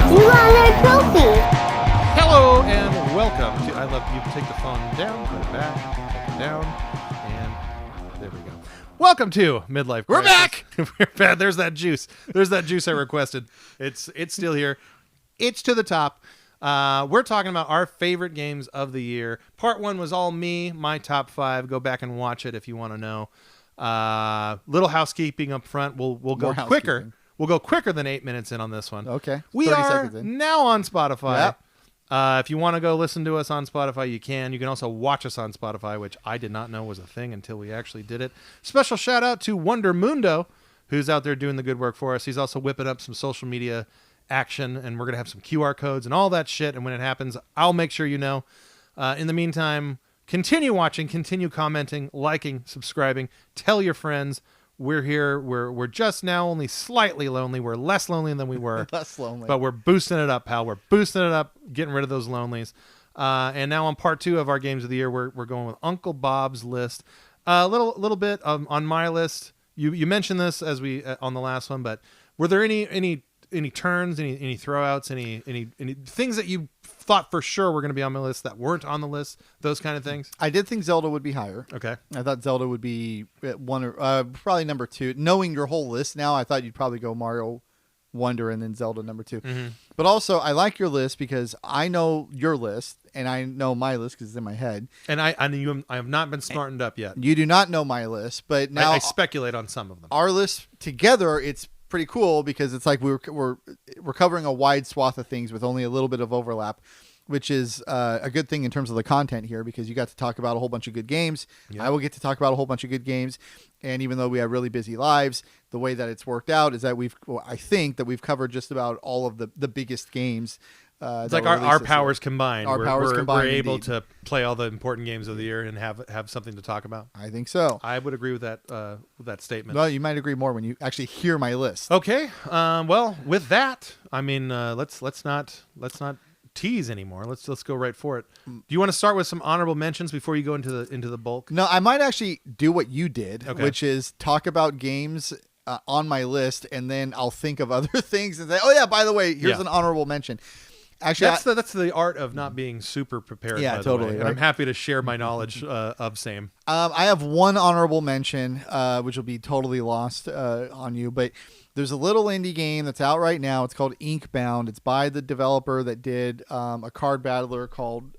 You got another trophy. Hello and welcome to I Love You. Take the phone down, put it back, put it down, and there we go. Welcome to Midlife Krisis. We're back! We're back. There's that juice. There's that juice I requested. It's still here. It's to the top. We're talking about our favorite games of the year. Part 1 was all me, my top 5. Go back and watch it if you want to know. Little housekeeping up front. We'll go quicker. We'll go quicker than 8 minutes in on this one. Okay. We 30 are seconds in. now on Spotify. Yep. If you want to go listen to us on Spotify, you can. You can also watch us on Spotify, which I did not know was a thing until we actually did it. Special shout out to Wonder Mundo, who's out there doing the good work for us. He's also whipping up some social media action, and we're going to have some QR codes and all that shit. And when it happens, I'll make sure you know. In the meantime, continue watching, continue commenting, liking, subscribing. Tell your friends. We're here. We're just now only slightly lonely. We're less lonely than we were. Less lonely. But we're boosting it up, pal. We're boosting it up, getting rid of those lonelies. And now on part 2 of our games of the year, we're going with Uncle Bob's list. A little bit on my list. You mentioned this as we on the last one, but were there any turns, any throwouts, any things that you thought for sure were going to be on my list that weren't on the list? Those kind of things. I did think Zelda would be higher. Okay. I thought Zelda would be at one or probably number 2. Knowing your whole list now, I thought you'd probably go Mario Wonder and then Zelda number 2. Mm-hmm. But also, I like your list because I know your list and I know my list because it's in my head. And I have not been smartened up yet. You do not know my list, but now I speculate on some of them. Our list together, it's pretty cool because it's like we're covering a wide swath of things with only a little bit of overlap, which is a good thing in terms of the content here because you got to talk about a whole bunch of good games. Yep. I will get to talk about a whole bunch of good games, and even though we have really busy lives, the way that it's worked out is that I think that we've covered just about all of the biggest games. It's like our powers combined. We're able indeed. to play all the important games of the year and have something to talk about. I think so. I would agree with that statement. Well, you might agree more when you actually hear my list. Okay. Well, with that, I mean, let's not tease anymore. Let's go right for it. Do you want to start with some honorable mentions before you go into the bulk? No, I might actually do what you did, Okay. which is talk about games on my list, and then I'll think of other things and say, "Oh yeah, by the way, here's an honorable mention." Actually, that's the art of not being super prepared. Yeah, by the totally, way. And right? I'm happy to share my knowledge of same. I have one honorable mention, which will be totally lost on you, but there's a little indie game that's out right now. It's called Inkbound. It's by the developer that did a card battler called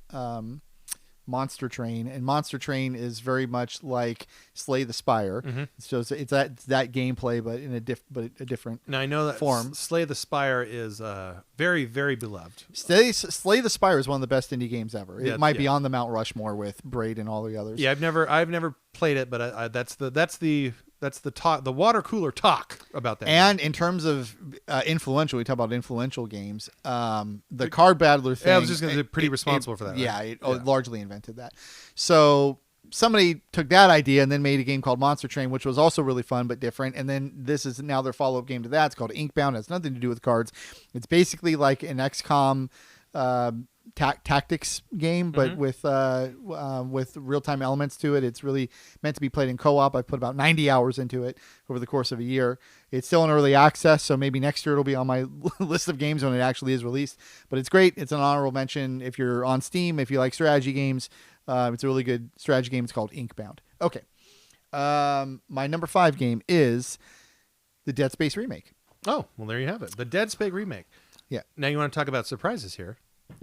Monster Train, and Monster Train is very much like Slay the Spire. Mm-hmm. So it's that gameplay, but in a different. Now I know that form. Slay the Spire is very, very beloved. Slay the Spire is one of the best indie games ever. Yeah, It might be yeah. on the Mount Rushmore with Braid and all the others. Yeah, I've never played it, but that's the talk, the water cooler talk about that. And in terms of influential, we talk about influential games. The card battler thing. Yeah, I was just going to say pretty responsible for that. Right? Yeah, it largely invented that. So somebody took that idea and then made a game called Monster Train, which was also really fun but different. And then this is now their follow-up game to that. It's called Inkbound. It has nothing to do with cards. It's basically like an XCOM tactics game, but with real-time elements to it. It's really meant to be played in co-op. I put about 90 hours into it over the course of a year. It's still in early access, so maybe next year it'll be on my list of games when it actually is released. But it's great. It's an honorable mention if you're on Steam, if you like strategy games. It's a really good strategy game. It's called Inkbound. Okay. My number 5 game is the Dead Space remake. Oh, well, there you have it. The Dead Space remake. Yeah. Now you want to talk about surprises here.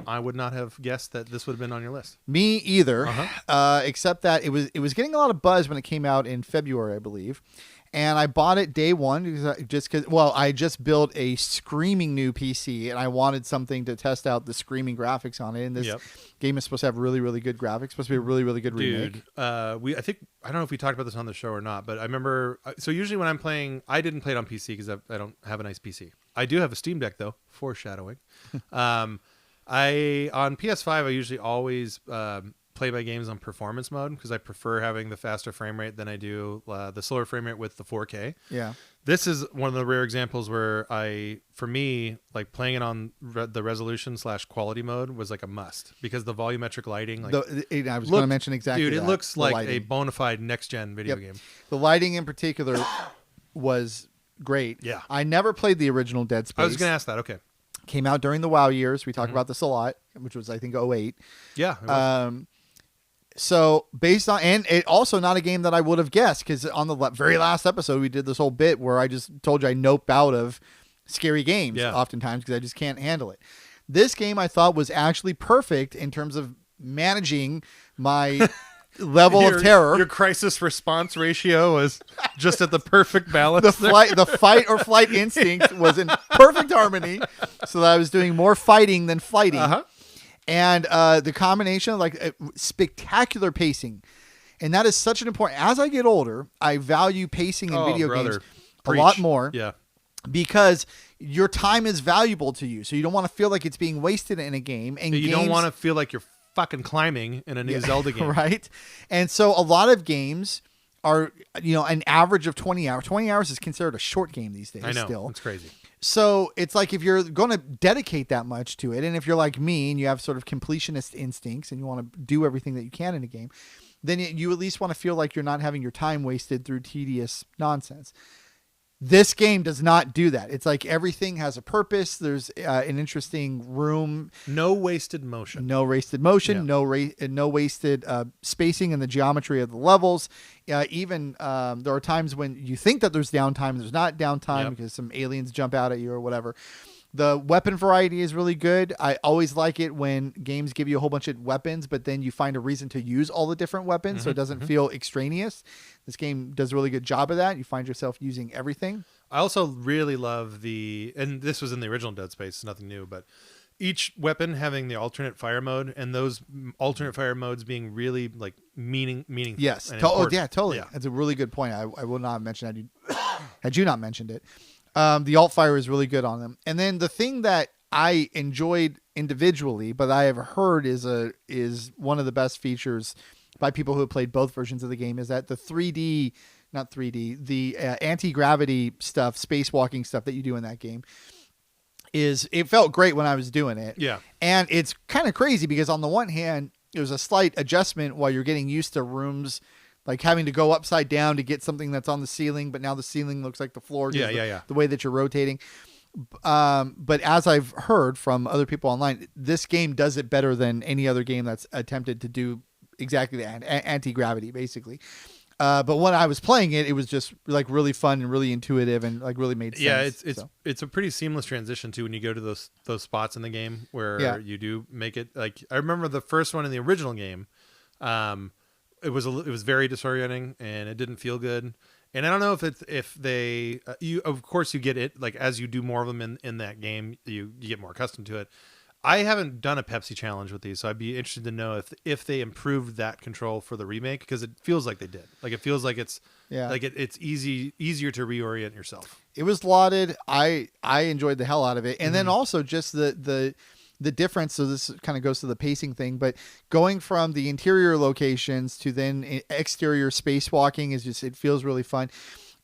I would not have guessed that this would have been on your list. Me either, except that it was getting a lot of buzz when it came out in February, I believe. And I bought it day one because I just built a screaming new PC and I wanted something to test out the screaming graphics on it. And this game is supposed to have really, really good graphics. Supposed to be a really, really good remake. I don't know if we talked about this on the show or not, but I remember. So usually when I'm playing, I didn't play it on PC because I don't have a nice PC. I do have a Steam Deck though. Foreshadowing. On PS5, I usually always play my games on performance mode because I prefer having the faster frame rate than I do the slower frame rate with the 4K. Yeah. This is one of the rare examples where for me, like playing it on the resolution / quality mode was like a must because the volumetric lighting. Like, I was going to mention exactly dude, that. it looks like lighting. a bona fide next gen video game. The lighting in particular was great. Yeah. I never played the original Dead Space. I was going to ask that. Okay. Came out during the WoW years. We talk about this a lot, which was I think '08. Yeah. It was. So based on, and it also not a game that I would have guessed, because on the very last episode we did this whole bit where I just told you I nope out of scary games oftentimes because I just can't handle it. This game I thought was actually perfect in terms of managing my level of terror. Your crisis response ratio was just at the perfect balance. The fight or flight instinct was in perfect harmony, so that I was doing more fighting than flighting. And the combination of like spectacular pacing. And that is such an important, as I get older, I value pacing in video games a lot more. Yeah. Because your time is valuable to you. So you don't want to feel like it's being wasted in a game. And you don't want to feel like you're fucking climbing in a new Zelda game. Right. And so a lot of games are, an average of 20 hours. 20 hours is considered a short game these days. I know. Still. It's crazy. So it's like if you're going to dedicate that much to it, and if you're like me and you have sort of completionist instincts and you want to do everything that you can in a game, then you at least want to feel like you're not having your time wasted through tedious nonsense. This game does not do that. It's like everything has a purpose. There's an interesting room. No wasted motion. No wasted motion. Yeah. No wasted spacing in the geometry of the levels. Even there are times when you think that there's downtime. There's not downtime because some aliens jump out at you or whatever. The weapon variety is really good. I always like it when games give you a whole bunch of weapons, but then you find a reason to use all the different weapons so it doesn't feel extraneous. This game does a really good job of that. You find yourself using everything. I also really love and this was in the original Dead Space, nothing new, but each weapon having the alternate fire mode, and those alternate fire modes being really like meaningful. Yes. Totally. Yeah. That's a really good point. I would not have mentioned that had you not mentioned it. The alt fire is really good on them. And then the thing that I enjoyed individually, but I have heard is one of the best features by people who have played both versions of the game, is that the the anti-gravity stuff, spacewalking stuff that you do in that game, it felt great when I was doing it. Yeah. And it's kind of crazy because on the one hand, it was a slight adjustment while you're getting used to rooms, like having to go upside down to get something that's on the ceiling, but now the ceiling looks like the floor. The way that you're rotating. But as I've heard from other people online, this game does it better than any other game that's attempted to do exactly that, anti-gravity, basically. But when I was playing it, it was just like really fun and really intuitive and like really made sense. Yeah, it's a pretty seamless transition too when you go to those spots in the game where you do make it. Like I remember the first one in the original game. It was very disorienting and it didn't feel good. And I don't know if they of course you get it, like as you do more of them in that game, you get more accustomed to it. I haven't done a Pepsi challenge with these, so I'd be interested to know if they improved that control for the remake, because it feels like they did. Like it feels like it's it's easier to reorient yourself. It was lauded. I enjoyed the hell out of it, and then also just the difference. So this kind of goes to the pacing thing, but going from the interior locations to then exterior spacewalking it feels really fun.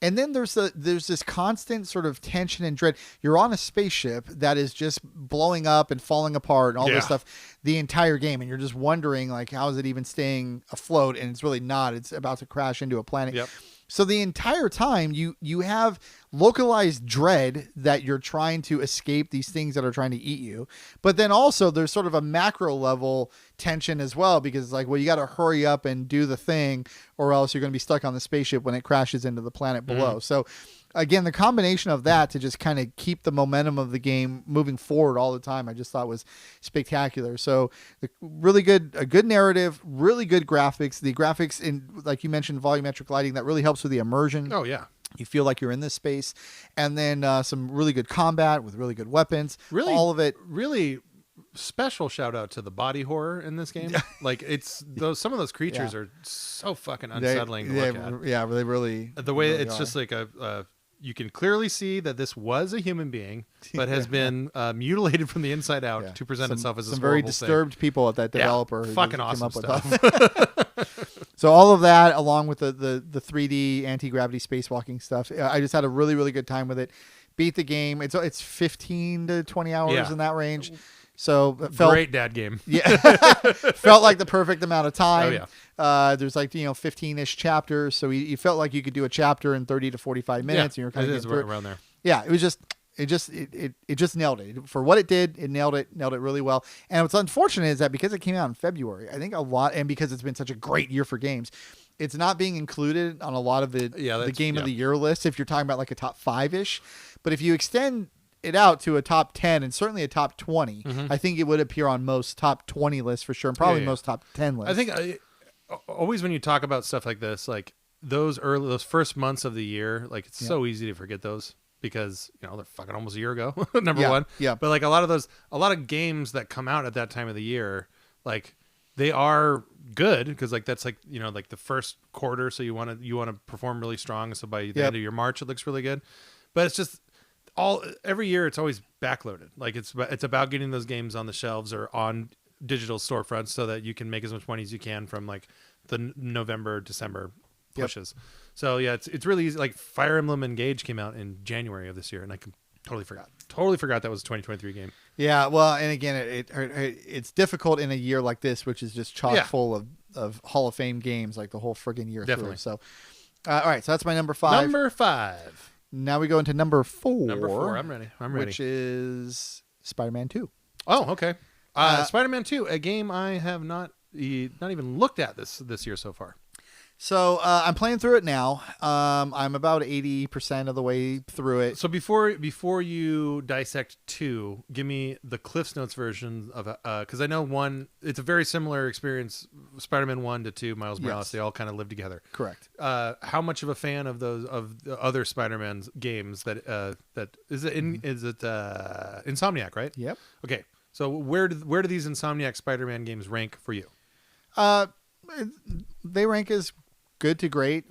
And then there's this constant sort of tension and dread. You're on a spaceship that is just blowing up and falling apart and all this stuff the entire game. And you're just wondering, like, how is it even staying afloat? And it's really not. It's about to crash into a planet. Yep. So the entire time you have localized dread that you're trying to escape these things that are trying to eat you. But then also there's sort of a macro level tension as well, because it's like, well, you got to hurry up and do the thing or else you're going to be stuck on the spaceship when it crashes into the planet below. So again, the combination of that to just kind of keep the momentum of the game moving forward all the time, I just thought was spectacular. So a good narrative, really good graphics. The graphics in, like you mentioned, volumetric lighting, that really helps with the immersion. Oh yeah. You feel like you're in this space. And then some really good combat with really good weapons. Really, all of it. Really special shout out to the body horror in this game. Like some of those creatures are so fucking unsettling to look at. Yeah, they really. The way really it's are. just like you can clearly see that this was a human being, but has been mutilated from the inside out to present itself as some very disturbed people at that developer. Yeah, who fucking came awesome up with stuff. So all of that, along with the 3D anti-gravity spacewalking stuff, I just had a really, really good time with it. Beat the game. It's 15 to 20 hours in that range. So it felt great dad game. Yeah, felt like the perfect amount of time. Oh, yeah. There's like 15-ish chapters, so you felt like you could do a chapter in 30 to 45 minutes, and you're kind of around there. Yeah, It just nailed it for what it did. It nailed it really well. And what's unfortunate is that because it came out in February, I think and because it's been such a great year for games, it's not being included on a lot of the game of the year list. If you're talking about like a top 5-ish, but if you extend it out to a top 10 and certainly a top 20, I think it would appear on most top 20 lists for sure, and probably most top 10 lists. I think always when you talk about stuff like this, like those first months of the year, like it's so easy to forget those because they're fucking almost a year ago. Number one. Yeah. But like a lot of games that come out at that time of the year, like they are good because like that's like like the first quarter, so you want to perform really strong. So by the end of your March, it looks really good. But it's just every year it's always backloaded. Like it's about getting those games on the shelves or on digital storefronts so that you can make as much money as you can from like the November, December pushes. So yeah, it's really easy. Like Fire Emblem Engage came out in January of this year, and I totally forgot that was a 2023 game. Yeah, well, and again, it's difficult in a year like this, which is just chock full of Hall of Fame games, like the whole friggin' year through. So, all right, so that's my number 5. Number 5. Now we go into number 4. Number 4. I'm ready. Which is Spider-Man 2. Oh, okay. Spider-Man 2, a game I have not even looked at this year so far. So I'm playing through it now. I'm about 80% of the way through it. So before you dissect 2, give me the Cliff's Notes version of because I know 1. It's a very similar experience. Spider-Man 1 to 2, Miles Morales. They all kind of live together. Correct. How much of a fan of the other Spider-Man's games that is it? Is it Insomniac, right? Yep. Okay. So where do these Insomniac Spider-Man games rank for you? They rank as good to great.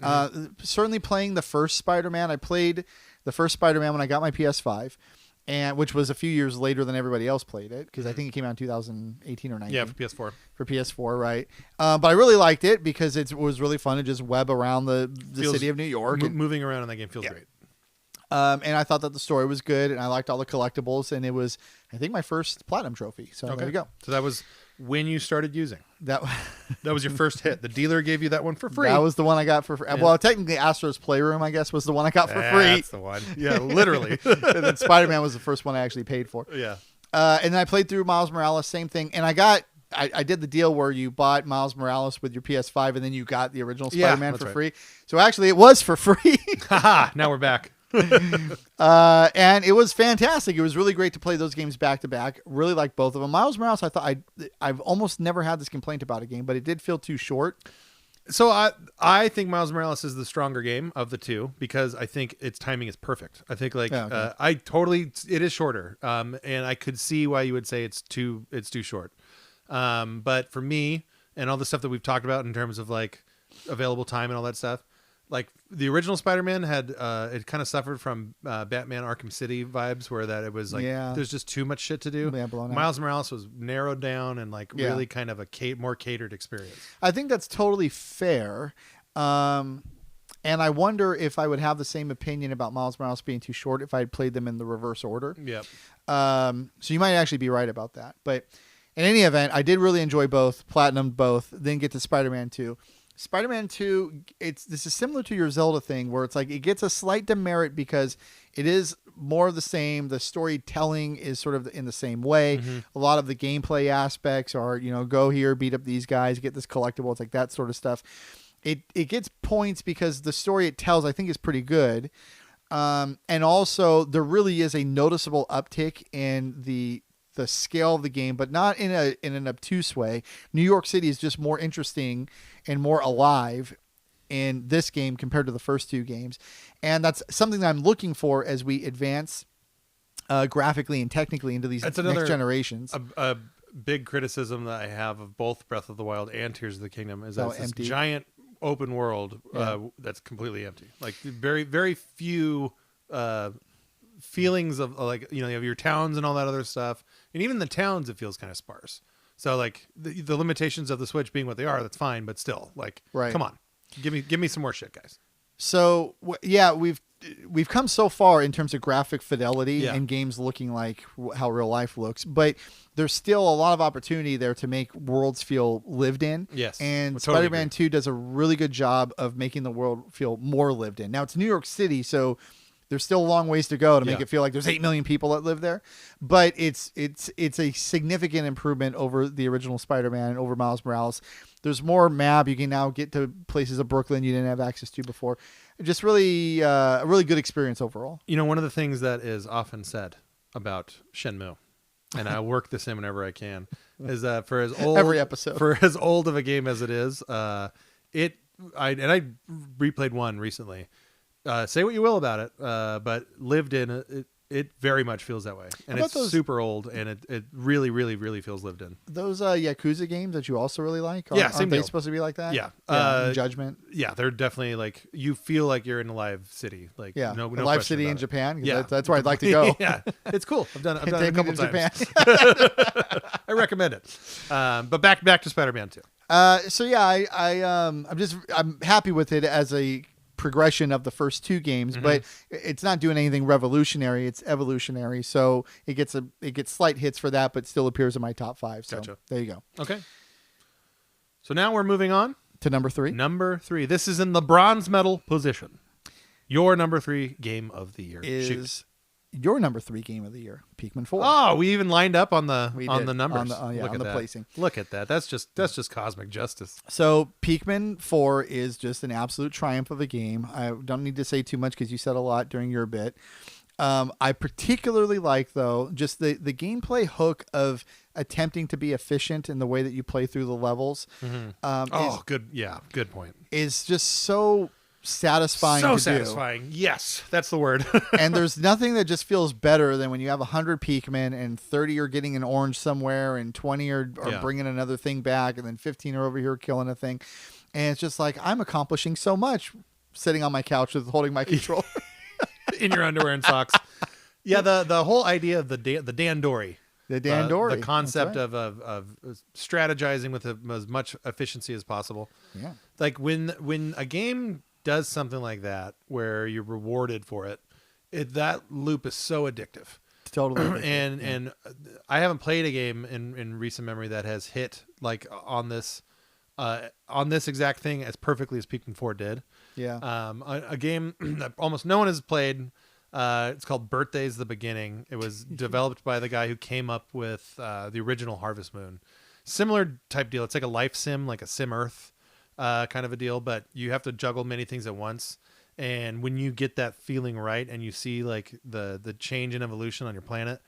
Certainly playing the first Spider-Man. I played the first Spider-Man when I got my PS5, and which was a few years later than everybody else played it because I think it came out in 2018 or 19. Yeah, for PS4. For PS4, right? But I really liked it because it was really fun to just web around the city of New York. Moving around in that game feels great. And I thought that the story was good, and I liked all the collectibles, and it was, I think, my first platinum trophy. So there you go. So that was when you started using. That was your first hit. The dealer gave you that one for free. That was the one I got for free. Yeah. Well, technically, Astro's Playroom, I guess, was the one I got for free. That's the one. Yeah, literally. And then Spider-Man was the first one I actually paid for. Yeah. And then I played through Miles Morales, same thing. And I did the deal where you bought Miles Morales with your PS5, and then you got the original Spider-Man for free. So actually, it was for free. Haha, now we're back. And it was fantastic. It was really great to play those games back to back. Really liked both of them. Miles Morales, I thought I've almost never had this complaint about a game, but it did feel too short. So I think Miles Morales is the stronger game of the two because I think its timing is perfect. I think it is shorter. And I could see why you would say it's too short. But for me and all the stuff that we've talked about in terms of like available time and all that stuff, like the original Spider-Man had it kind of suffered from Batman Arkham City vibes where that it was like there's just too much shit to do. Miles Morales was narrowed down and like really kind of a more catered experience. I think that's totally fair. And I wonder if I would have the same opinion about Miles Morales being too short if I had played them in the reverse order. Yep. So you might actually be right about that. But in any event, I did really enjoy both, platinumed both, then get to Spider-Man 2. Spider-Man 2, this is similar to your Zelda thing where it's like it gets a slight demerit because it is more of the same. The storytelling is sort of in the same way. Mm-hmm. A lot of the gameplay aspects are, go here, beat up these guys, get this collectible. It's like that sort of stuff. It gets points because the story it tells, I think, is pretty good. And also there really is a noticeable uptick in the scale of the game, but not in an obtuse way. New York City is just more interesting and more alive in this game compared to the first two games. And that's something that I'm looking for as we advance graphically and technically into these next generations. A big criticism that I have of both Breath of the Wild and Tears of the Kingdom is that it's this giant open world that's completely empty. Like very, very few feelings of like, you have your towns and all that other stuff. And even the towns, it feels kind of sparse. So like the limitations of the Switch being what they are, that's fine. But still, like, come on, give me some more shit, guys. So we've come so far in terms of graphic fidelity and games looking like how real life looks, but there's still a lot of opportunity there to make worlds feel lived in. Yes. And Spider-Man 2 does a really good job of making the world feel more lived in. Now it's New York City, so There's still a long ways to go to make Yeah. it feel like there's 8 million people that live there, but it's a significant improvement over the original Spider-Man and over Miles Morales. There's more map. You can now get to places of Brooklyn you didn't have access to before. Just really a really good experience overall. You know, one of the things that is often said about Shenmue, and I work this in whenever I can, is that for as old Every episode. for as old of a game as it is, I replayed one recently. Say what you will about it, but lived in it very much feels that way, and it's super old, and it really, really, really feels lived in. Those Yakuza games that you also really like, Yeah, aren't same they deal. supposed to be like that? Yeah. Judgment. Yeah, they're definitely like you feel like you're in a live city, like Yeah, no a live question city about in it. Japan. Yeah, That's where I'd like to go. Yeah, it's cool. I've done it a Take me couple to times. Japan. I recommend it. But back to Spider-Man 2. So yeah, I'm happy with it as a progression of the first two games, but it's not doing anything revolutionary. It's evolutionary. So it gets slight hits for that, but still appears in my top 5. So Gotcha. there you go. Okay. So now we're moving on. To number 3. Number 3. This is in the bronze medal position. Your number 3 game of the year Is Shoot. your number 3 game of the year, Pikmin 4. Oh, we even lined up on the We on did. the numbers. On Look at the that. placing. Look at that. That's just cosmic justice. So Pikmin 4 is just an absolute triumph of a game. I don't need to say too much because you said a lot during your bit. I particularly like, though, just the gameplay hook of attempting to be efficient in the way that you play through the levels. Good. Yeah, good point. Is just so satisfying So to satisfying. Yes, that's the word. do. And there's nothing that just feels better than when you have 100 Pikmin and 30 are getting an orange somewhere and 20 are bringing another thing back and then 15 are over here killing a thing. And it's just like, I'm accomplishing so much sitting on my couch with holding my controller. In your underwear and socks. Yeah, the whole idea of the Dandori. The Dandori. The concept That's right. of strategizing with as much efficiency as possible. Yeah. Like when a game does something like that where you're rewarded for it, that loop is so addictive. Totally. And I haven't played a game in recent memory that has hit like on this exact thing as perfectly as Pikmin 4 did. Yeah. A game that almost no one has played. It's called Birthday's the Beginning. It was developed by the guy who came up with the original Harvest Moon. Similar type deal. It's like a life sim, like a Sim Earth kind of a deal, but you have to juggle many things at once. And when you get that feeling right and you see like the change in evolution on your planet,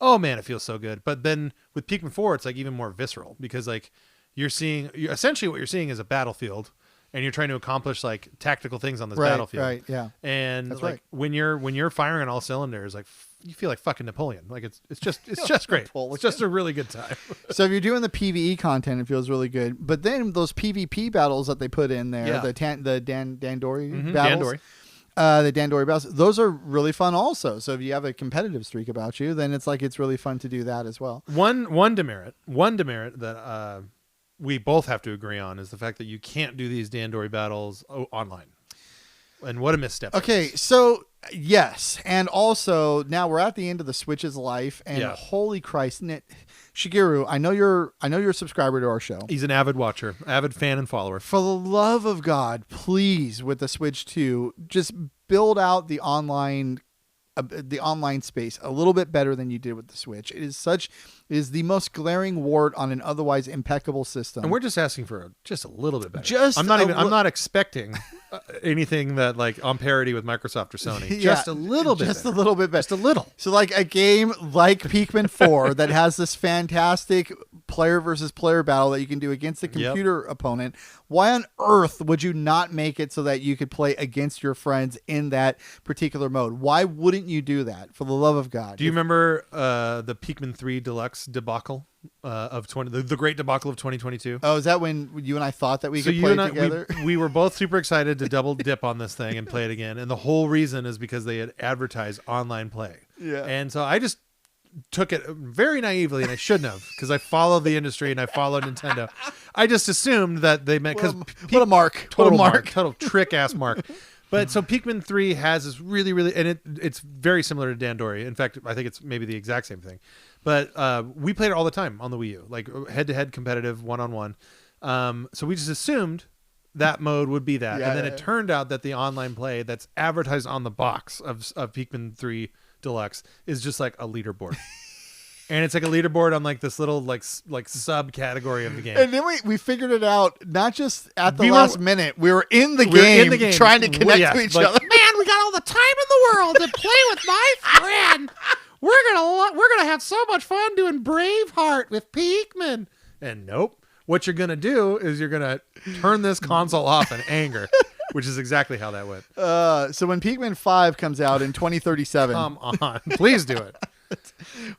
oh man, it feels so good. But then with Pikmin 4, it's like even more visceral because like essentially what you're seeing is a battlefield. And you're trying to accomplish like tactical things on this battlefield, Right, yeah. And That's like right. when you're firing on all cylinders, like you feel like fucking Napoleon. Like it's just great. Napoleon. It's just a really good time. So if you're doing the PvE content, it feels really good. But then those PvP battles that they put in there, Yeah. the Dandori Mhm, battles, Dandori. the Dandori battles, those are really fun also. So if you have a competitive streak about you, then it's really fun to do that as well. One demerit that we both have to agree on is the fact that you can't do these Dandori battles online. And what a misstep. Okay, so yes, and also now we're at the end of the Switch's life, and Yeah. holy Christ, Shigeru, I know you're a subscriber to our show. He's an avid watcher, avid fan and follower. For the love of God, please, with the Switch 2, just build out the online space a little bit better than you did with the Switch. It is the most glaring wart on an otherwise impeccable system. And we're just asking for just a little bit better. Just I'm not expecting anything that like on parity with Microsoft or Sony. Yeah, Just a little bit. Just better. a little bit better. Just a little. So like a game like Pikmin 4 that has this fantastic player versus player battle that you can do against a computer opponent. Why on earth would you not make it so that you could play against your friends in that particular mode? Why wouldn't you do that? For the love of God. Do you remember the Pikmin 3 Deluxe debacle of the great debacle of 2022? Oh, is that when you and I thought that we could you play and I, together? we were both super excited to double dip on this thing and play it again. And the whole reason is because they had advertised online play. Yeah. And so I just took it very naively, and I shouldn't have, because I followed the industry and I followed Nintendo. I just assumed that they meant because What a mark. total What a mark, total trick ass mark. But so Pikmin 3 has this really, really, and it's very similar to Dandori. In fact, I think it's maybe the exact same thing. But we played it all the time on the Wii U, like head-to-head competitive, one-on-one. So we just assumed that mode would be that. Yeah, And then yeah. it turned out that the online play that's advertised on the box of Pikmin 3 Deluxe is just like a leaderboard. And it's like a leaderboard on like this little like subcategory of the game. And then we figured it out not just at the We last were- minute. We were in the We were game, in the game. trying to connect Yeah, to each like, other. Man, we got all the time in the world to play with my friend. We're gonna have so much fun doing Braveheart with Pikmin. And nope. What you're gonna do is you're gonna turn this console off in anger, which is exactly how that went. So when Pikmin 5 comes out in 2037, Come on, please do it.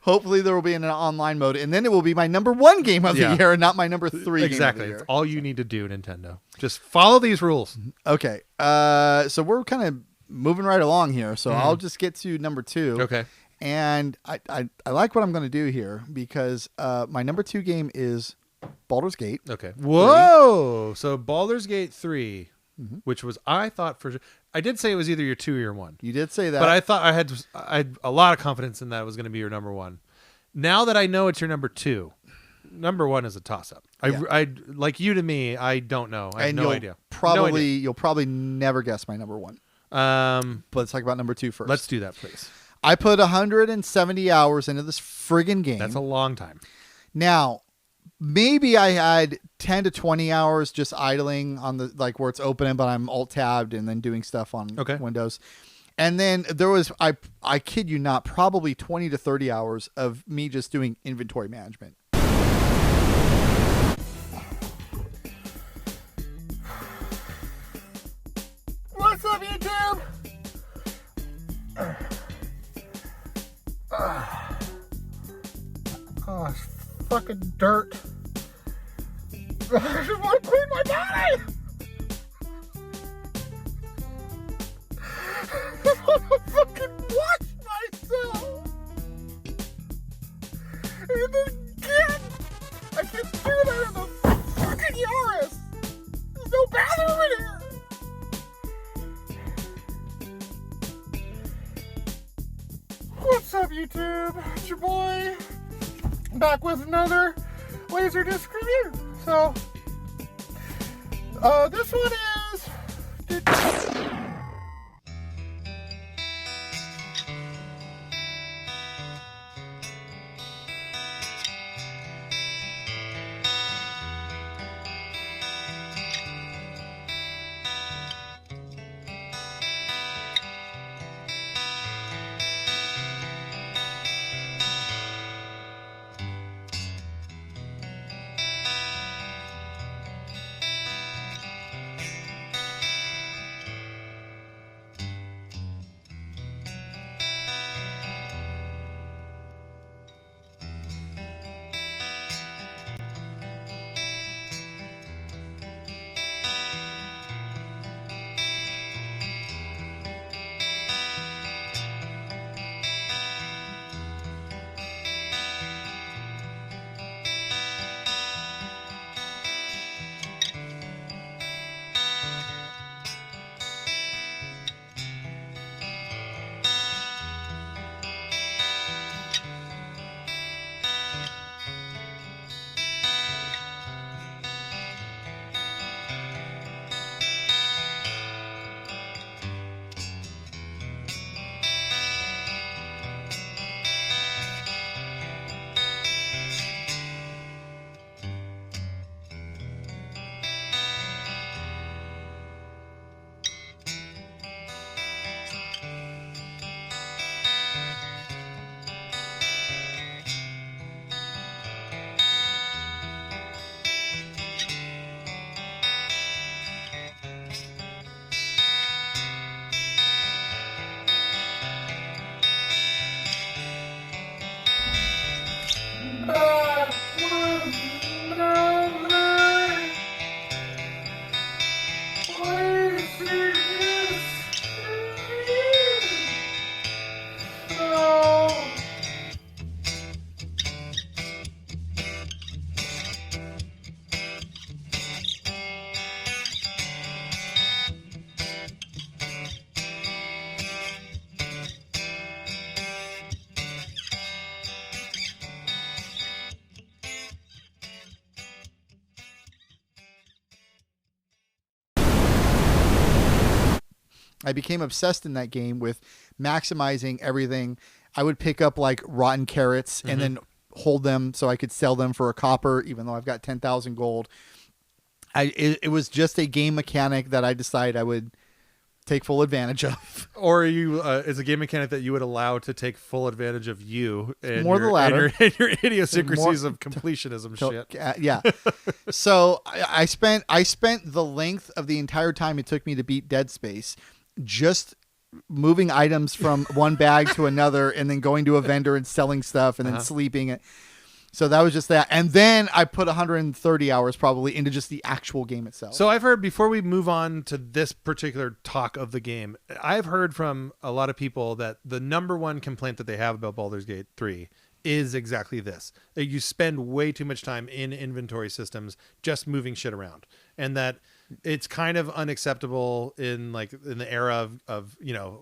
hopefully there will be an online mode, and then it will be my number 1 game of Yeah. the year and not my number 3 Exactly. game of It's the year. all you need to do, Nintendo. Just follow these rules. Okay. So we're kind of moving right along here. So I'll just get to number 2. Okay. And I like what I'm going to do here because my number 2 game is Baldur's Gate. Okay. Whoa. So Baldur's Gate 3, which was, I thought for sure, I did say it was either your 2 or your 1. You did say that. But I thought I had a lot of confidence in that it was going to be your number 1. Now that I know it's your number 2, number 1 is a toss up. Yeah. I like you to me, I don't know. I have no idea. You'll probably never guess my number 1. But let's talk about number 2 first. Let's do that, please. I put 170 hours into this friggin' game. That's a long time. Now, maybe I had 10 to 20 hours just idling on the like where it's opening, but I'm alt tabbed and then doing stuff on Windows. And then there was, I kid you not, probably 20 to 30 hours of me just doing inventory management. What's up, YouTube? Oh, it's fucking dirt. I just want to clean my body. I just want to fucking wash myself. And then again, I can do that in the fucking Yaris. There's no bathroom in here. What's up, YouTube? It's your boy. Back with another Laserdisc review. So, this one is... I became obsessed in that game with maximizing everything. I would pick up like rotten carrots and then hold them so I could sell them for a copper, even though I've got 10,000 gold. It was just a game mechanic that I decided I would take full advantage of. Or you is a game mechanic that you would allow to take full advantage of you and More the latter. and your idiosyncrasies of completionism shit. Yeah. So I spent the length of the entire time it took me to beat Dead Space just moving items from one bag to another and then going to a vendor and selling stuff and then sleeping it. So that was just that. And then I put 130 hours probably into just the actual game itself. So I've heard, before we move on to this particular talk of the game, I've heard from a lot of people that the number one complaint that they have about Baldur's Gate 3 is exactly this. That you spend way too much time in inventory systems just moving shit around. And that it's kind of unacceptable in the era of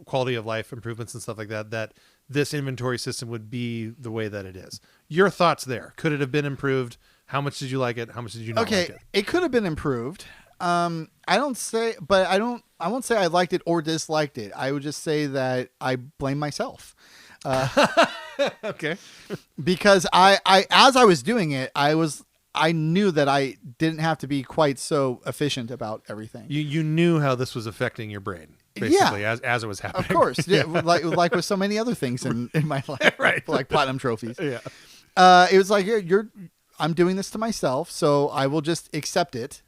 quality of life improvements and stuff like that, that this inventory system would be the way that it is. Your thoughts there? Could it have been improved? How much did you like it? How much did you not like it? It could have been improved. I won't say I liked it or disliked it. I would just say that I blame myself. Okay. Because as I was doing it, I knew that I didn't have to be quite so efficient about everything. You knew how this was affecting your brain, basically, as it was happening. Of course. Yeah. like with so many other things in my life. Right. Like platinum trophies. Yeah. It was like, I'm doing this to myself, so I will just accept it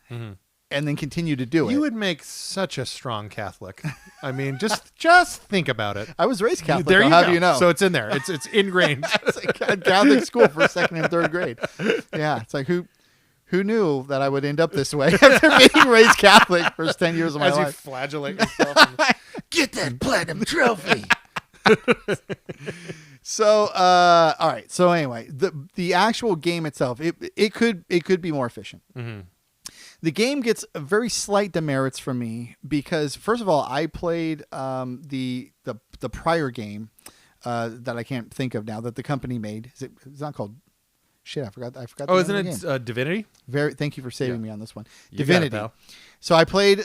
and then continue to do it. You would make such a strong Catholic. I mean, just think about it. I was raised Catholic. There you how go. do you know? So it's in there. It's ingrained. It's like Catholic school for second and third grade. Yeah, it's like who knew that I would end up this way after being raised Catholic for 10 years of my life. life. As you flagellate yourself. Get that platinum trophy. So, all right. So anyway, the actual game itself, it could be more efficient. Mm-hmm. The game gets very slight demerits from me because, first of all, I played the prior game that I can't think of now that the company made. It's not called. Shit, I forgot. Oh, isn't it Divinity? Thank you for saving me on this one. You Divinity. got it, pal. So I played.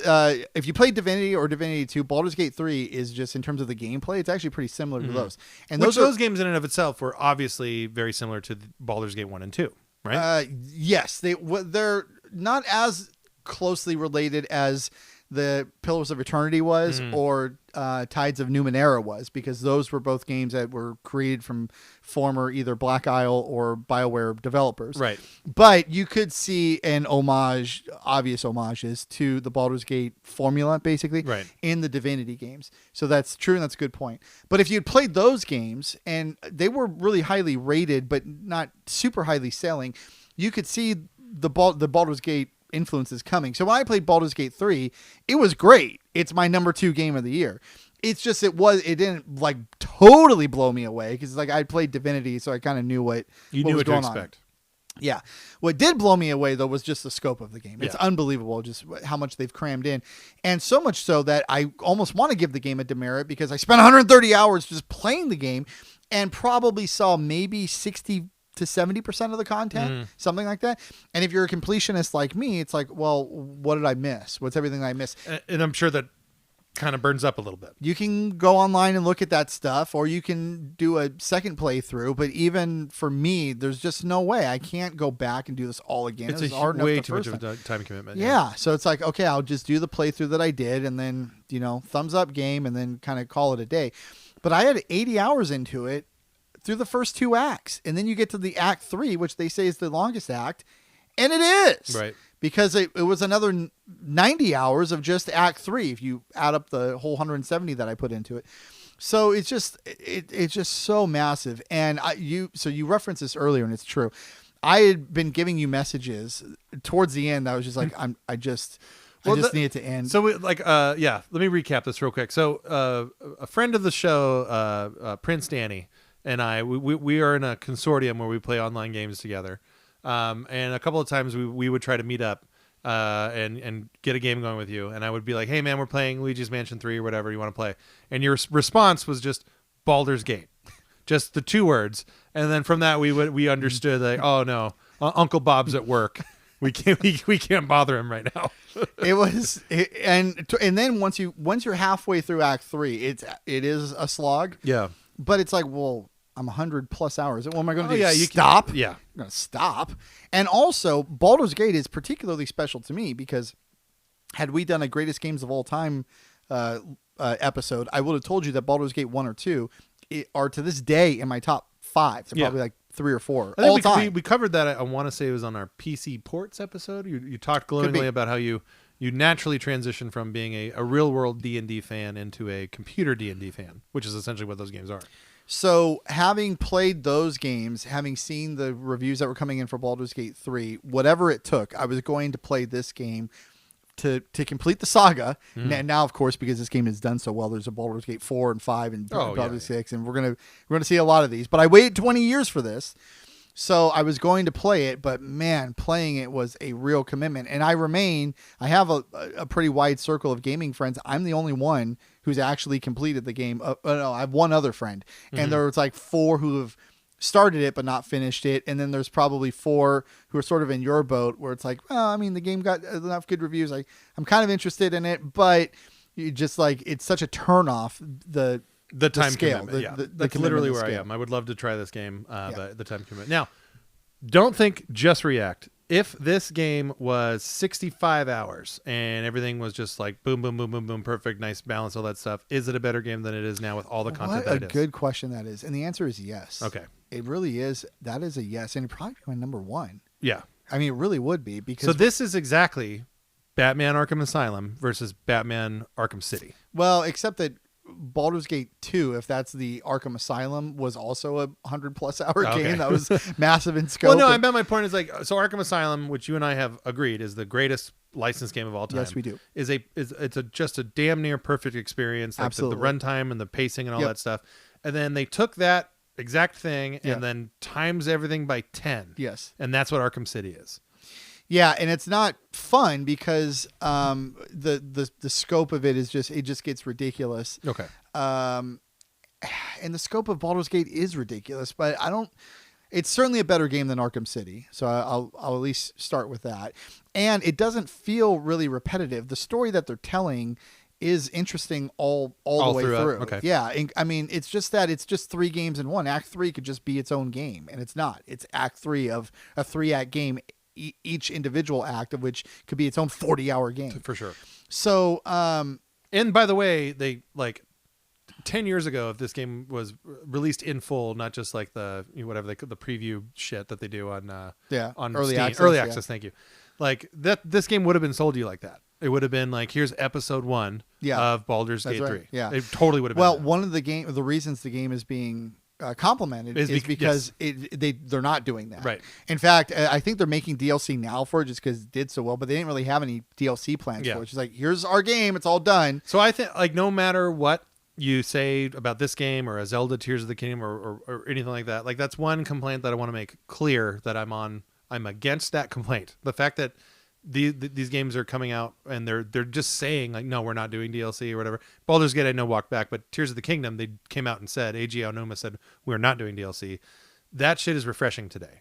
If you played Divinity or Divinity 2, Baldur's Gate 3 is just in terms of the gameplay, it's actually pretty similar to those. And those games in and of itself were obviously very similar to Baldur's Gate 1 and 2, right? Yes, they're not as closely related as the Pillars of Eternity was or Tides of Numenera was, because those were both games that were created from former either Black Isle or BioWare developers. Right. But you could see an obvious homages to the Baldur's Gate formula, basically, right, in the Divinity games. So that's true, and that's a good point. But if you'd played those games, and they were really highly rated, but not super highly selling, you could see the Baldur's Gate influences coming. So when I played Baldur's Gate 3, it was great. It's my number 2 game of the year. It's just it didn't like totally blow me away because like I played Divinity, so I kind of knew what was going on. Yeah. What did blow me away though was just the scope of the game. It's unbelievable just how much they've crammed in, and so much so that I almost want to give the game a demerit because I spent 130 hours just playing the game and probably saw maybe 60 to 70% of the content, something like that. And if you're a completionist like me, it's like, well, what did I miss? What's everything I missed? And I'm sure that kind of burns up a little bit. You can go online and look at that stuff, or you can do a second playthrough. But even for me, there's just no way. I can't go back and do this all again. It's way too much of a time commitment. Yeah. So it's like, okay, I'll just do the playthrough that I did and then, thumbs up game and then kind of call it a day. But I had 80 hours into it through the first 2 acts. And then you get to the act 3, which they say is the longest act. And it is. Right. Because it was another 90 hours of just act 3 if you add up the whole 170 that I put into it. So it's just so massive. And you referenced this earlier, and it's true. I had been giving you messages towards the end. I was just like, I just need it to end. So let me recap this real quick. So a friend of the show, Prince Danny, and I, we are in a consortium where we play online games together. And a couple of times we would try to meet up and get a game going with you. And I would be like, hey, man, we're playing Luigi's Mansion 3 or whatever you want to play. And your response was just Baldur's Gate. Just the 2 words. And then from that, we understood like, oh, no, Uncle Bob's at work. we can't bother him right now. And then once you're halfway through Act 3, it is a slog. Yeah. But it's like, well, I'm 100+ hours. What am I going to do? Yeah, Stop? Yeah. I'm going to stop. And also, Baldur's Gate is particularly special to me because had we done a greatest games of all time episode, I would have told you that Baldur's Gate 1 or 2 are to this day in my top 5. They're probably like 3 or 4 all time. We covered that. I want to say it was on our PC ports episode. You talked glowingly about how you naturally transition from being a real world D&D fan into a computer D&D fan, which is essentially what those games are. So having played those games, having seen the reviews that were coming in for Baldur's Gate 3, whatever it took, I was going to play this game to complete the saga. And now, of course, because this game is done so well, there's a Baldur's Gate 4 and 5 and Baldur's 6, and we're gonna see a lot of these. But I waited 20 years for this. So I was going to play it, but man, playing it was a real commitment. And I have a pretty wide circle of gaming friends. I'm the only one who's actually completed the game. No, I have one other friend. And there was like 4 who have started it but not finished it. And then there's probably 4 who are sort of in your boat where it's like, well, I mean, the game got enough good reviews. I'm kind of interested in it, but you just like, it's such a turn off the time scale. commitment. That's literally where I am. I would love to try this game, but the time commitment. Now, don't think just React. If this game was 65 hours and everything was just like boom, boom, boom, boom, boom, perfect, nice balance, all that stuff, is it a better game than it is now with all the content that it is? What a good question that is. And the answer is yes. Okay. It really is. That is a yes. And it'd probably be my number 1. Yeah. I mean, it really would be because. So this is exactly Batman Arkham Asylum versus Batman Arkham City. Well, except that Baldur's Gate 2, if that's the Arkham Asylum, was also a 100+ hour game that was massive in scope. Well, no, I bet my point is like, so Arkham Asylum, which you and I have agreed is the greatest licensed game of all time. Yes, we do. It's just a damn near perfect experience. Like Absolutely. The runtime and the pacing and all that stuff. And then they took that exact thing and then times everything by 10. Yes. And that's what Arkham City is. Yeah, and it's not fun because the scope of it just gets ridiculous. Okay. And the scope of Baldur's Gate is ridiculous, but it's certainly a better game than Arkham City. So I'll at least start with that. And it doesn't feel really repetitive. The story that they're telling is interesting all the way through. Okay. Yeah. And, I mean, it's just 3 games in one. Act 3 could just be its own game, and it's not. It's Act 3 of a 3-act game, each individual act of which could be its own 40-hour game. For sure. So, and by the way, they 10 years ago, if this game was released in full, not just like the preview shit that they do on early Steam, access, early access. Thank you. Like this game would have been sold to you like that. It would have been like, here's episode 1 of Baldur's Gate 3. Yeah, it totally would have been. Well, that. one of the reasons the game is being complimented is because they're not doing that. Right. In fact, I think they're making DLC now for it just because it did so well, but they didn't really have any DLC plans for it. It's just like, here's our game, it's all done. So I think like no matter what you say about this game or a Zelda Tears of the Kingdom or anything like that, like that's one complaint that I want to make clear that I'm against that complaint. The fact that these games are coming out and they're just saying like, no, we're not doing DLC or whatever. Baldur's Gate, I know, walked back, but Tears of the Kingdom, they came out and said, AG Aonuma said, we're not doing DLC. That shit is refreshing today.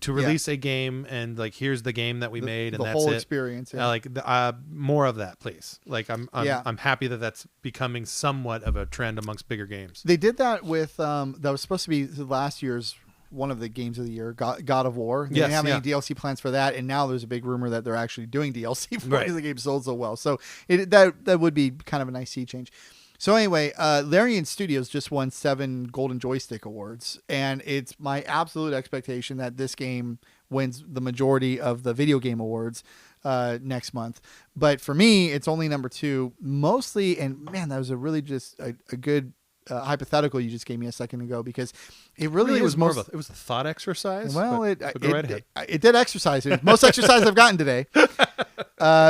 To release a game and like, here's the game that we made and that's it. The whole experience. Yeah. More of that, please. Like I'm happy that that's becoming somewhat of a trend amongst bigger games. They did that with that was supposed to be last year's one of the games of the year, God of War. They didn't have any DLC plans for that, and now there's a big rumor that they're actually doing DLC for because the game sold so well. So that would be kind of a nice sea change. So anyway, Larian Studios just won 7 Golden Joystick Awards, and it's my absolute expectation that this game wins the majority of the video game awards next month. But for me, it's only number 2, mostly. And man, that was a really just a good hypothetical you just gave me a second ago, because it really was more of it was a thought exercise. Well, it did exercise. It was most exercise I've gotten today.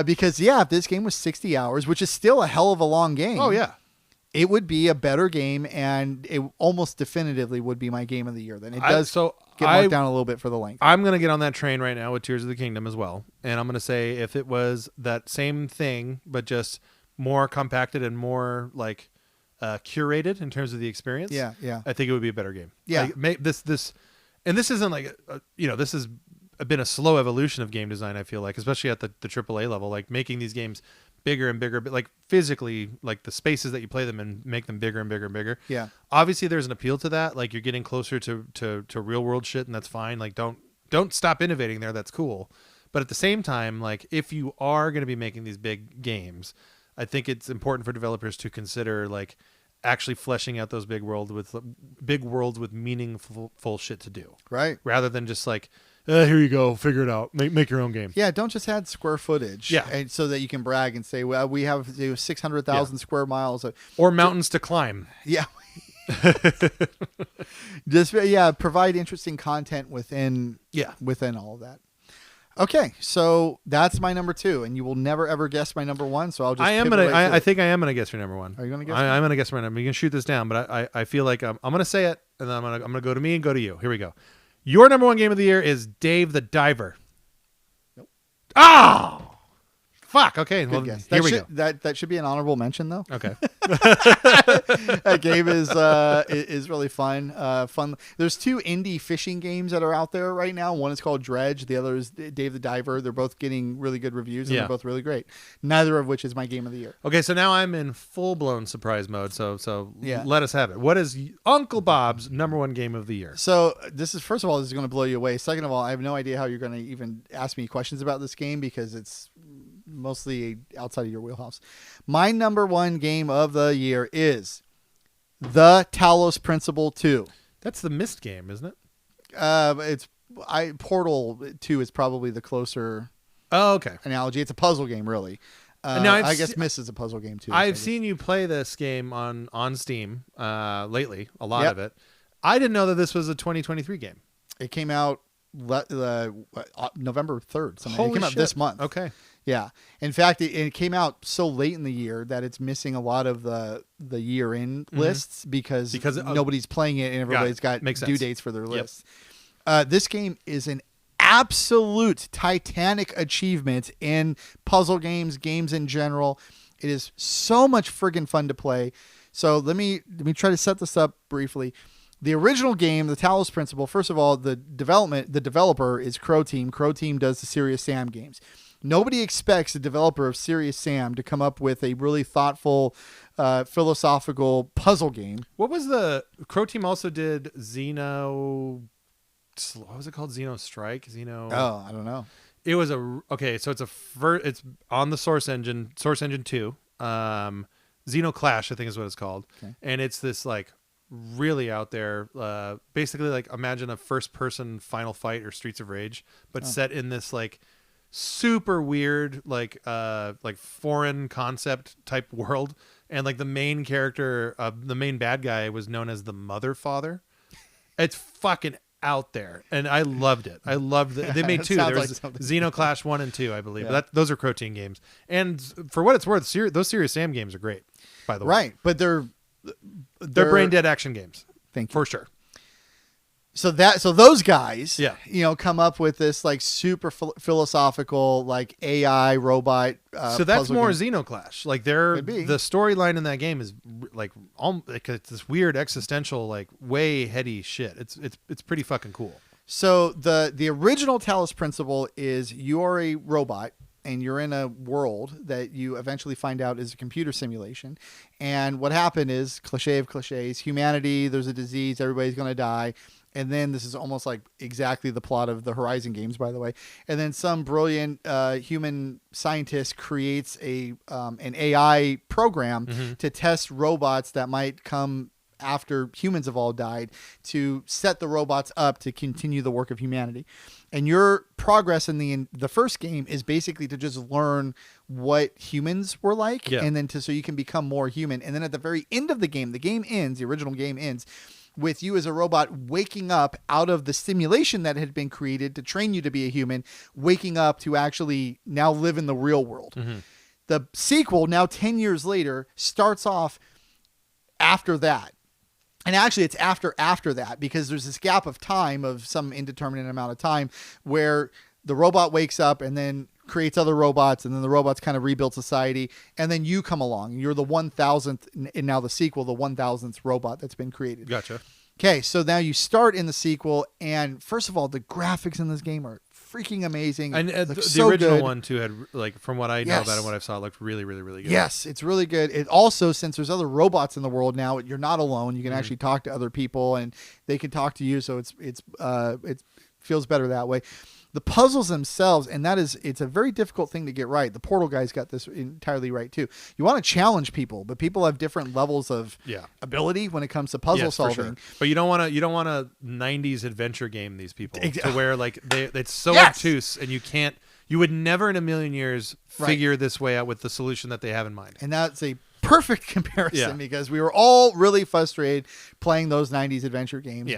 Because if this game was 60 hours, which is still a hell of a long game. Oh yeah. It would be a better game, and it almost definitively would be my game of the year. Then it does get marked down a little bit for the length. I'm going to get on that train right now with Tears of the Kingdom as well, and I'm going to say if it was that same thing but just more compacted and more like curated in terms of the experience, I think it would be a better game. Yeah, like, this isn't like this is been a slow evolution of game design. I feel like, especially at the AAA level, like making these games bigger and bigger, but like physically, like the spaces that you play them in, make them bigger and bigger and bigger. Yeah. Obviously, there's an appeal to that. Like you're getting closer to real world shit, and that's fine. Like don't stop innovating there. That's cool. But at the same time, like if you are going to be making these big games, I think it's important for developers to consider like actually fleshing out those big worlds with meaningful shit to do. Right. Rather than just like, here you go, figure it out, make your own game. Yeah, don't just add square footage. Yeah. And so that you can brag and say, well, we have 600,000 square miles. Or mountains to climb. Yeah. Just provide interesting content within all of that. Okay, so that's my number 2, and you will never ever guess my number 1. So I'll just. I think I am gonna guess your number 1. Are you gonna guess? I'm gonna guess my number. You can shoot this down, but I feel like I'm gonna say it, and then I'm gonna go to me and go to you. Here we go. Your number 1 game of the year is Dave the Diver. Nope. Oh. Fuck. Okay. Good well, guess. Here we go. That should be an honorable mention, though. Okay. That game is really fun. Fun. There's 2 indie fishing games that are out there right now. One is called Dredge. The other is Dave the Diver. They're both getting really good reviews, and they're both really great. Neither of which is my game of the year. Okay, so now I'm in full blown surprise mode. So Yeah. let us have it. What is Uncle Bob's number 1 game of the year? So this is, first of all, this is going to blow you away. Second of all, I have no idea how you're going to even ask me questions about this game because it's mostly outside of your wheelhouse. My number 1 game of the year is The Talos Principle 2. That's the Myst game, isn't it? Portal 2 is probably the closer Okay. analogy. It's a puzzle game, really. Now I guess Myst is a puzzle game too. I've seen you play this game on Steam lately, a lot Yep. of it. I didn't know that this was a 2023 game. It came out November 3rd. It Holy came out shit. this month. Okay. Yeah. In fact, it came out so late in the year that it's missing a lot of the year-end lists because nobody's playing it and everybody's got Makes due sense. dates for their lists. This game is an absolute titanic achievement in puzzle games in general. It is so much friggin' fun to play. So let me try to set this up briefly. The original game, the Talos Principle, first of all, the developer is Crow Team. Crow Team does the Serious Sam games. Nobody expects the developer of Serious Sam to come up with a really thoughtful, philosophical puzzle game. What was the Crow Team also did Xeno? What was it called? Xeno Strike? Xeno? Oh, I don't know. It was so it's on the Source Engine 2. Xeno Clash, I think is what it's called. Okay. And it's this like really out there, basically like imagine a first person Final Fight or Streets of Rage, but set in this like super weird, like foreign concept type world. And like the main character, the main bad guy was known as the Mother Father. It's fucking out there, and I loved it. I loved it. They made 2. There was Xeno Clash 1 and 2, I believe. Yeah. But those are Crow Team games, and for what it's worth, those Serious Sam games are great. By the way, Right, but they're brain dead action games. Thank you. For sure. So those guys, Yeah. come up with this like super philosophical like AI robot. So that's puzzle more game. Xenoclash. Like Could be. the storyline in that game is like it's this weird existential, like way heady shit. It's pretty fucking cool. So the original Talos Principle is you are a robot and you're in a world that you eventually find out is a computer simulation. And what happened is, cliche of cliches, humanity, there's a disease, everybody's going to die. And then this is almost like exactly the plot of the Horizon games, by the way. And then some brilliant human scientist creates an AI program to test robots that might come after humans have all died, to set the robots up to continue the work of humanity. And your progress in the first game is basically to just learn what humans were like, and then so you can become more human. And then at the very end of the game ends, the original game ends with you as a robot waking up out of the simulation that had been created to train you to be a human, waking up to actually now live in the real world. The sequel, now 10 years later, starts off after that. And actually, it's after that, because there's this gap of time of some indeterminate amount of time where the robot wakes up and then creates other robots, and then the robots kind of rebuild society, and then you come along. You're the 1,000th, and now the sequel, the 1,000th robot that's been created. Gotcha. Okay, so now you start in the sequel, and first of all, the graphics in this game are freaking amazing. And the original one too had, like, from what I know about it and what I saw, it looked really, really, really good. Yes, it's really good. It also, since there's other robots in the world now, you're not alone. You can actually talk to other people, and they can talk to you. So it feels better that way. The puzzles themselves, and it's a very difficult thing to get right. The Portal guys got this entirely right too. You want to challenge people, but people have different levels of ability when it comes to puzzle solving. For sure. But you don't want to 90s adventure game these people to where, like, it's so obtuse, and you would never in a million years figure this way out with the solution that they have in mind. And that's a perfect comparison because we were all really frustrated playing those 90s adventure games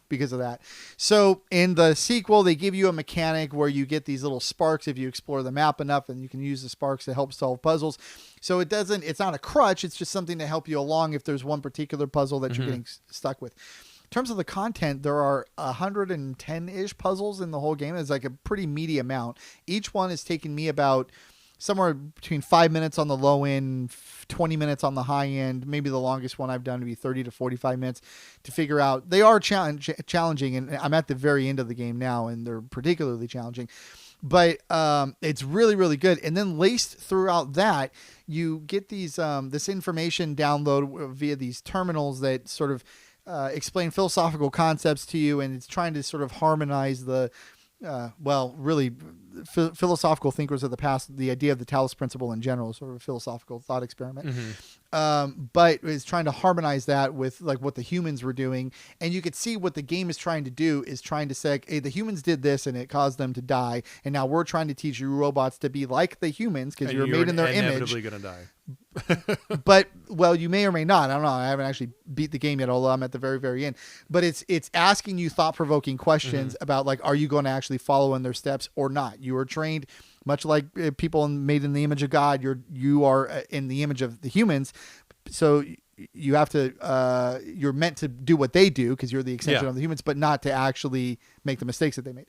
because of that. So in the sequel, they give you a mechanic where you get these little sparks if you explore the map enough, and you can use the sparks to help solve puzzles. So it's not a crutch. It's just something to help you along if there's one particular puzzle that you're getting stuck with. In terms of the content, there are 110-ish puzzles in the whole game. It's like a pretty meaty amount. Each one is taking me about somewhere between 5 minutes on the low end, 20 minutes on the high end. Maybe the longest one I've done to be 30 to 45 minutes to figure out. They are challenging, and I'm at the very end of the game now, and they're particularly challenging. But it's really, really good. And then laced throughout that, you get these this information download via these terminals that sort of explain philosophical concepts to you, and it's trying to sort of harmonize the really philosophical thinkers of the past, the idea of the talos principle in general, sort of a philosophical thought experiment. But it's trying to harmonize that with like what the humans were doing. And you could see what the game is trying to do is trying to say, hey, the humans did this and it caused them to die. And now we're trying to teach you robots to be like the humans because you're made in their image. Inevitably going to die. But, well, you may or may not. I don't know. I haven't actually beat the game yet, although I'm at the very, very end. But it's asking you thought-provoking questions about, like, are you going to actually follow in their steps or not? You are trained, much like people made in the image of God. You are in the image of the humans. So you have to, you're meant to do what they do because you're the extension of the humans, but not to actually make the mistakes that they made.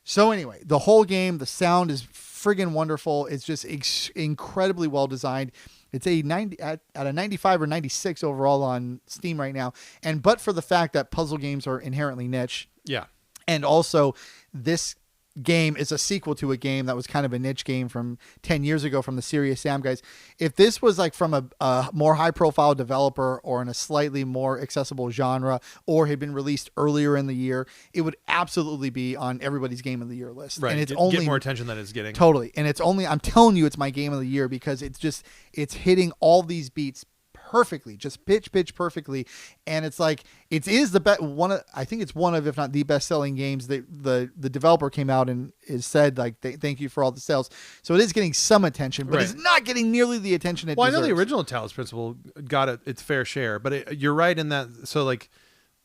So anyway, the whole game, the sound is friggin' wonderful. It's just incredibly well designed. It's a 90 at a 95 or 96 overall on Steam right now. But for the fact that puzzle games are inherently niche. Yeah. And also this game is a sequel to a game that was kind of a niche game from 10 years ago from the Serious Sam guys. If this was like from a more high profile developer or in a slightly more accessible genre or had been released earlier in the year, it would absolutely be on everybody's game of the year list. Right. And it's get more attention than it's getting. Totally. And I'm telling you, it's my game of the year because it's hitting all these beats perfectly, just pitch perfectly. And it's like, it is the best I think it's one of, if not the best selling games that the developer came out and is said like, thank you for all the sales. So it is getting some attention, but it's not getting nearly the attention it deserves. I know the original Talos Principle got its fair share, but you're right in that. So like,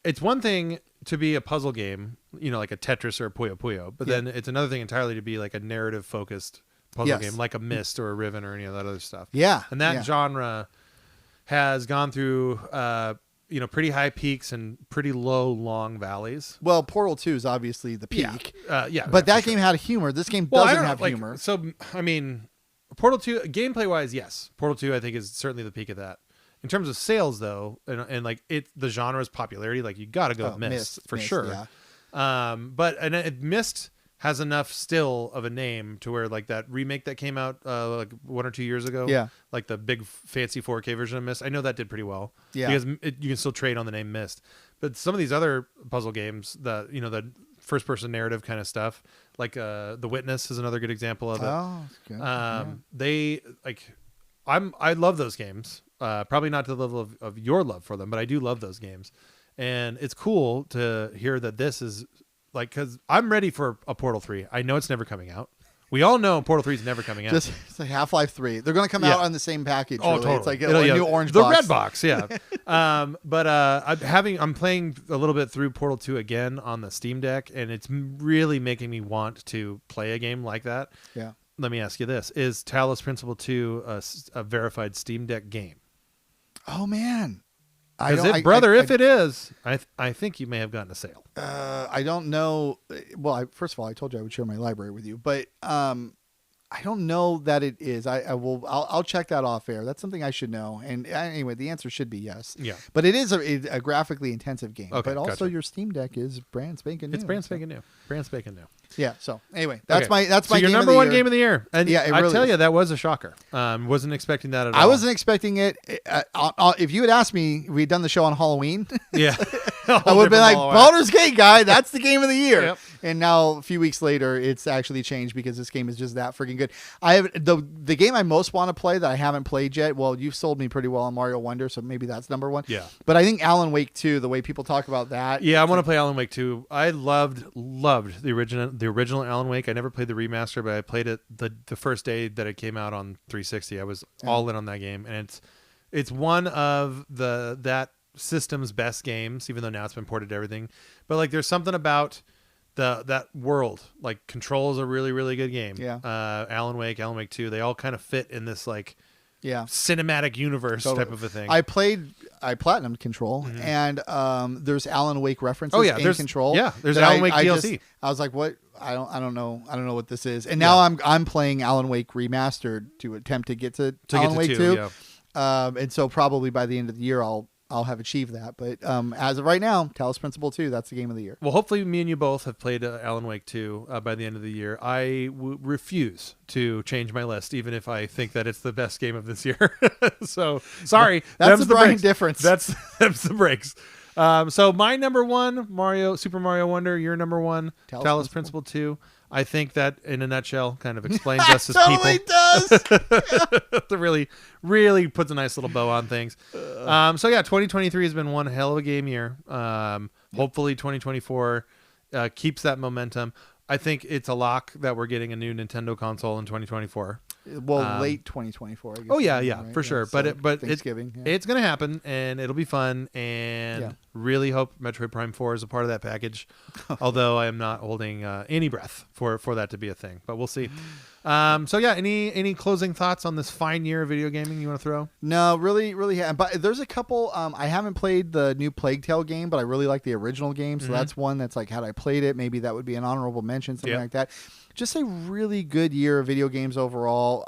it's one thing to be a puzzle game, like a Tetris or a Puyo Puyo, but then it's another thing entirely to be like a narrative focused puzzle game, like a Myst or a Riven or any of that other stuff. Yeah. And that genre has gone through, pretty high peaks and pretty low, long valleys. Well, Portal 2 is obviously the peak. But that game had humor. This game doesn't have humor. So, I mean, Portal 2, gameplay-wise, yes. Portal 2, I think, is certainly the peak of that. In terms of sales, though, and like the genre's popularity, like you got to go with Myst for sure. Yeah. But Myst has enough still of a name to where like that remake that came out like 1 or 2 years ago, like the big fancy 4K version of Myst, I know that did pretty well. Yeah, because you can still trade on the name Myst. But some of these other puzzle games, the first person narrative kind of stuff, like The Witness is another good example of it. Oh, good. They like, I love those games. Probably not to the level of your love for them, but I do love those games, and it's cool to hear that this is. Like, because I'm ready for a Portal 3. I know it's never coming out. We all know Portal 3 is never coming out. It's like Half-Life 3. They're going to come out on the same package. Oh, really. Totally. It's like a new orange box. The red box, yeah. I'm playing a little bit through Portal 2 again on the Steam Deck, and it's really making me want to play a game like that. Yeah. Let me ask you this. Is Talos Principle 2 a verified Steam Deck game? Oh, man. If it is, I think you may have gotten a sale. I don't know. Well, first of all, I told you I would share my library with you, but I don't know that it is. I'll check that off air. That's something I should know. And anyway, the answer should be yes. Yeah. But it is a graphically intensive game. Okay, but also gotcha. your Steam Deck is brand spanking new. It's brand spanking new. Brand spanking new. Yeah. So anyway, that's Okay. my So your game number of the one year. game of the year. And Yeah, it I really tell is. you, that was a shocker. Wasn't expecting that at all. I wasn't expecting it. If you had asked me, we'd done the show on Halloween. Yeah. I would have been like, Baldur's Gate guy, that's the game of the year. Yep. And now a few weeks later, it's actually changed because this game is just that freaking good. I have the game I most want to play that I haven't played yet. Well, you've sold me pretty well on Mario Wonder, so maybe that's number one. Yeah. But I think Alan Wake 2, the way people talk about that. Yeah, I want to play Alan Wake 2. I loved the original Alan Wake. I never played the remaster, but I played it the first day that it came out on 360. I was all in on that game, and it's one of that system's best games, even though now it's been ported to everything. But like, there's something about that world. Like, Control is a really, really good game. Yeah. Alan Wake 2, they all kind of fit in this like cinematic universe type of a thing. I platinumed Control, and there's Alan Wake references in there's Control. Yeah, there's that Alan Wake DLC. I was like, what? I don't know what this is. And now I'm playing Alan Wake Remastered to attempt to get to Alan Wake 2. Yeah. And so probably by the end of the year I'll have achieved that. But as of right now, Talos Principle 2, that's the game of the year. Well, hopefully me and you both have played Alan Wake 2 by the end of the year. I refuse to change my list, even if I think that it's the best game of this year. So, sorry. That's the Brian breaks. difference. That's the breaks. So my number one, Super Mario Wonder. Your number one, Talos Principle 2. I think that, in a nutshell, kind of explains us as totally people. Does. That really, really puts a nice little bow on things. So yeah, 2023 has been one hell of a game year. Hopefully 2024 keeps that momentum. I think it's a lock that we're getting a new Nintendo console in 2024. Well, late 2024. I guess. Oh yeah, right? for sure. So But Thanksgiving. it's gonna happen, and it'll be fun. And really hope Metroid Prime 4 is a part of that package. Although I am not holding any breath for that to be a thing, but we'll see. So yeah, any closing thoughts on this fine year of video gaming you want to throw? No, really. But there's a couple. I haven't played the new Plague Tale game, but I really like the original game. So that's one that's like, had I played it, maybe that would be an honorable mention, something like that. Just a really good year of video games overall.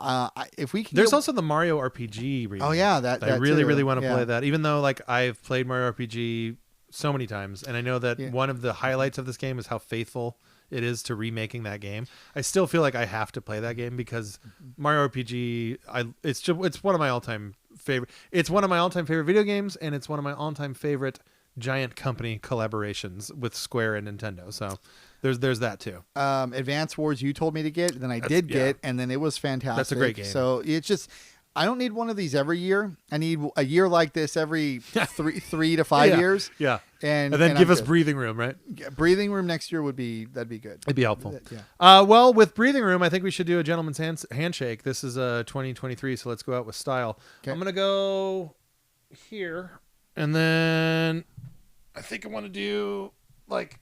If we can, there's also the Mario RPG remake. Oh yeah, that I really, too. really want to play that. Even though like I've played Mario RPG so many times, and I know that one of the highlights of this game is how faithful it is to remaking that game. I still feel like I have to play that game because Mario RPG, it's one of my all-time favorite. It's one of my all-time favorite video games, and it's one of my all-time favorite giant company collaborations with Square and Nintendo. So there's that too. Advance Wars you told me to get, then I did get, and then it was fantastic. That's a great game. So it's just, I don't need one of these every year. I need a year like this every 3 to 5 years. Yeah. And then give us breathing room, right? Breathing room next year that'd be good. It'd be helpful. Yeah. Well, with breathing room, I think we should do a gentleman's handshake. This is 2023, so let's go out with style. Okay. I'm gonna go here, and then I think I want to do like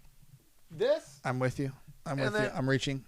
this. I'm with you. I'm reaching.